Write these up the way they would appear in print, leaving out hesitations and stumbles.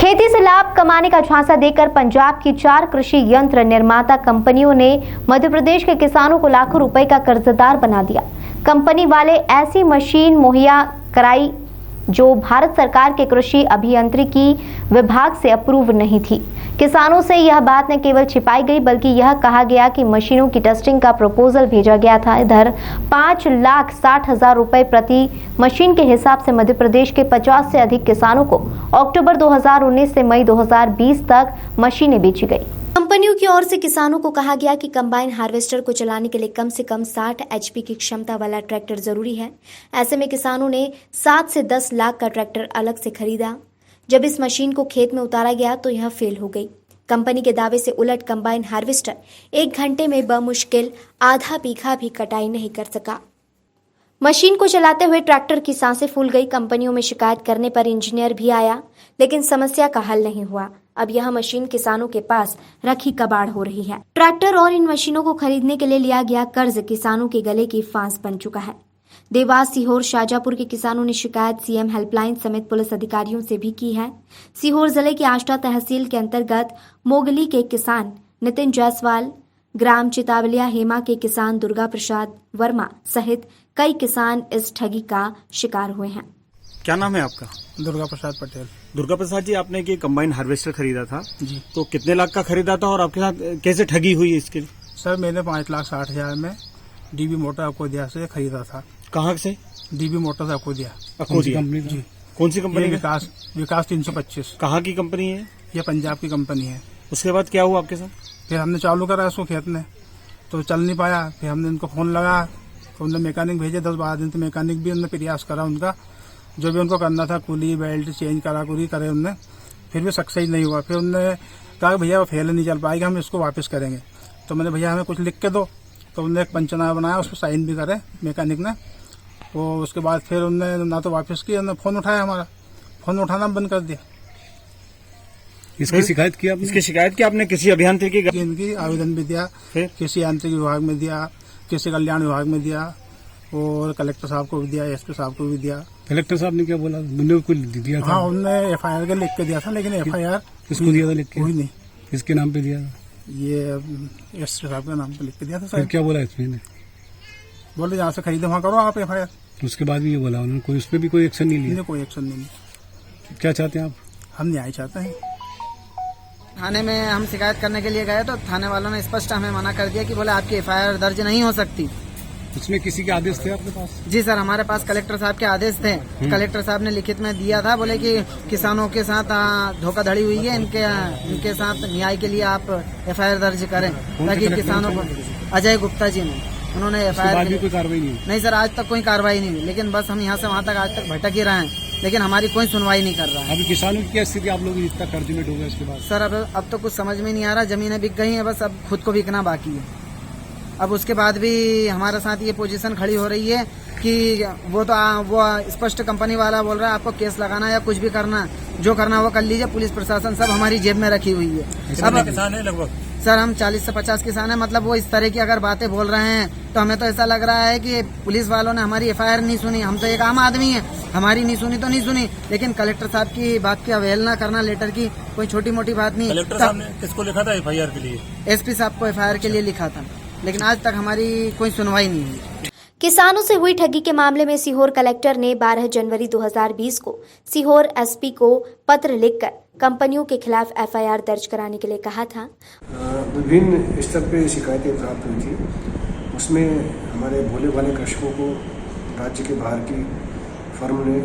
खेती से लाभ कमाने का झांसा देकर पंजाब की 4 कृषि यंत्र निर्माता कंपनियों ने मध्य प्रदेश के किसानों को लाखों रुपए का कर्जदार बना दिया। कंपनी वाले ऐसी मशीन मुहैया कराई जो भारत सरकार के कृषि अभियांत्रिकी विभाग से अप्रूव नहीं थी। किसानों से यह बात न केवल छिपाई गई बल्कि यह कहा गया कि मशीनों की टेस्टिंग का प्रपोजल भेजा गया था। इधर 5,60,000 रुपए प्रति मशीन के हिसाब से मध्य प्रदेश के 50 से अधिक किसानों को अक्टूबर 2019 से मई 2020 तक मशीनें बेची गई। कंपनियों की ओर से किसानों को कहा गया कि कंबाइन हार्वेस्टर को चलाने के लिए कम से कम 60 HP की क्षमता वाला ट्रैक्टर जरूरी है। ऐसे में किसानों ने 7 से 10 लाख का ट्रैक्टर अलग से खरीदा। जब इस मशीन को खेत में उतारा गया तो यह फेल हो गई। कंपनी के दावे से उलट कंबाइन हार्वेस्टर 1 घंटे में बमुश्किल आधा बीघा भी कटाई नहीं कर सका। मशीन को चलाते हुए ट्रैक्टर की सांसें फूल गई। कंपनियों में शिकायत करने पर इंजीनियर भी आया लेकिन समस्या का हल नहीं हुआ। अब यह मशीन किसानों के पास रखी कबाड़ हो रही है। ट्रैक्टर और इन मशीनों को खरीदने के लिए लिया गया कर्ज किसानों के गले की फांस बन चुका है। देवास, सीहोर, शाजापुर के किसानों ने शिकायत सीएम हेल्पलाइन समेत पुलिस अधिकारियों से भी की है। सीहोर जिले की आष्टा तहसील के अंतर्गत मोगली के किसान नितिन जायसवाल, ग्राम चितावलिया हेमा के किसान दुर्गा प्रसाद वर्मा सहित कई किसान इस ठगी का शिकार हुए हैं। क्या नाम है आपका? दुर्गा प्रसाद पटेल। दुर्गा प्रसाद जी, आपने एक कंबाइन हार्वेस्टर खरीदा था जी। तो कितने लाख का खरीदा था और आपके साथ कैसे ठगी हुई इसके? सर, मैंने 5,60,000 में डीबी मोटर अकोदिया से खरीदा था। कहाँ से? DB motor Akodia. अकोदिया जी। कौन सी कंपनी? विकास 325। कहाँ की कंपनी है? ये पंजाब की कंपनी है। उसके बाद क्या हुआ आपके साथ? फिर हमने चालू करा उसको खेत में तो चल नहीं पाया। फिर हमने उनको फोन लगा तो उन्होंने मैकेनिक भेजे 10-12 दिन। तो मैकेनिक भी उन्होंने प्रयास करा उनका जो भी उनको करना था, कुली बेल्ट चेंज करा कुली करे उनने, फिर भी सक्सेस नहीं हुआ। फिर उन्होंने कहा भैया वो फेल नहीं चल पाएगा, हम इसको वापस करेंगे। तो मैंने भैया हमें कुछ लिख के दो। तो उन्होंने एक पंचनामा बनाया, उस पर साइन भी करे मैकेनिक ने। तो उसके बाद फिर उन्होंने ना तो वापस किया, उन्होंने फोन उठाया, हमारा फोन उठाना बंद कर दिया। इसकी शिकायत की आपने? इसकी शिकायत की आपने किसी अभियांत्रिकी इनकी आवेदन भी दिया, किसी यांत्रिक विभाग में दिया, किसी कल्याण विभाग में दिया और कलेक्टर साहब को भी दिया, एसपी साहब को भी दिया। कलेक्टर साहब ने क्या बोला? उन्होंने कुछ दिया था? हाँ, उन्होंने FIR के लिख के दिया था, लेकिन FIR किसको दिया था लिख के? कोई नहीं। किसके नाम पे दिया था? ये एसपी साहब के नाम पे लिख के दिया था। फिर क्या बोला एसपी ने? बोले जहाँ से खरीदे वहाँ करो आप FIR। उसके बाद भी ये बोला उन्होंने कोई उस पर भी कोई एक्शन नहीं लिया? कोई एक्शन नहीं। क्या चाहते हैं आप? हम न्याय चाहते हैं। थाने में हम शिकायत करने के लिए गए तो थाने वालों ने स्पष्ट हमें मना कर दिया कि बोले आपकी FIR दर्ज नहीं हो सकती। उसमें किसी के आदेश थे आपके पास? जी सर, हमारे पास कलेक्टर साहब के आदेश थे। कलेक्टर साहब ने लिखित में दिया था, बोले कि किसानों के साथ धोखाधड़ी हुई है, इनके साथ न्याय के लिए आप FIR दर्ज करें ताकि किसानों को। अजय गुप्ता जी ने उन्होंने FIR कोई कार्रवाई नहीं सर, आज तक कोई कार्रवाई नहीं हुई। लेकिन बस हम यहाँ से वहाँ तक आज तक भटक ही रहे हैं, लेकिन हमारी कोई सुनवाई नहीं कर रहा है। अभी किसानों की क्या स्थिति? आप लोग इतना कर्ज में डूबे उसके बाद? सर अब तो कुछ समझ में नहीं आ रहा। जमीनें बिक गई हैं, बस अब खुद को बिकना बाकी है। अब उसके बाद भी हमारे साथ ये पोजीशन खड़ी हो रही है कि वो स्पष्ट कंपनी वाला बोल रहा है आपको केस लगाना या कुछ भी करना, जो करना वो कर लीजिए, पुलिस प्रशासन सब हमारी जेब में रखी हुई है। अब किसान है लगभग सर हम 40 से 50 किसान हैं। मतलब वो इस तरह की अगर बातें बोल रहे हैं तो हमें तो ऐसा लग रहा है कि पुलिस वालों ने हमारी FIR नहीं सुनी। हम तो एक आम आदमी है, हमारी नहीं सुनी तो नहीं सुनी, लेकिन कलेक्टर साहब की बात की अवहेलना करना, लेटर की कोई छोटी मोटी बात नहीं। कलेक्टर साहब ने किसको लिखा था FIR के लिए? SP साहब को FIR के लिए लिखा था, लेकिन आज तक हमारी कोई सुनवाई नहीं हुई। किसानों से हुई ठगी के मामले में सीहोर कलेक्टर ने 12 जनवरी 2020 को सीहोर SP को पत्र लिखकर कंपनियों के खिलाफ FIR दर्ज कराने के लिए कहा था। विभिन्न स्तर पे शिकायतें प्राप्त हुई थी। उसमें हमारे भोले भाले कृषकों को राज्य के बाहर की फर्म ने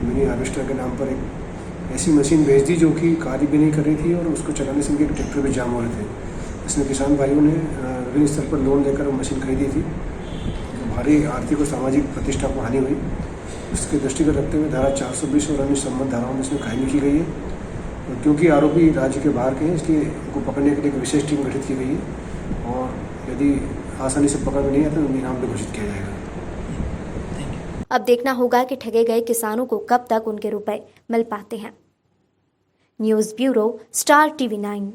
मिनी हार्वेस्टर के नाम पर एक ऐसी मशीन भेज दी जो कि कार्य भी नहीं कर रही थी और उसको चलाने से उनके ट्रैक्टर भी जाम हो रहे थे। इसमें किसान भाइयों ने विभिन्न स्तर पर लोन लेकर मशीन खरीदी थी। भारी आर्थिक और सामाजिक प्रतिष्ठा को हानि हुई। उसके दृष्टिगत रखते हुए धारा 420 और अन्य संबंध धाराओं में इसमें कायमी की गई है। और क्योंकि आरोपी राज्य के बाहर के हैं, इसलिए उनको पकड़ने के लिए एक विशेष टीम गठित की गई है और यदि आसानी से पकड़ में नहीं आता तो इनाम भी घोषित किया जाएगा। अब देखना होगा कि ठगे गए किसानों को कब तक उनके रुपए मिल पाते हैं। News bureau, star TV 9।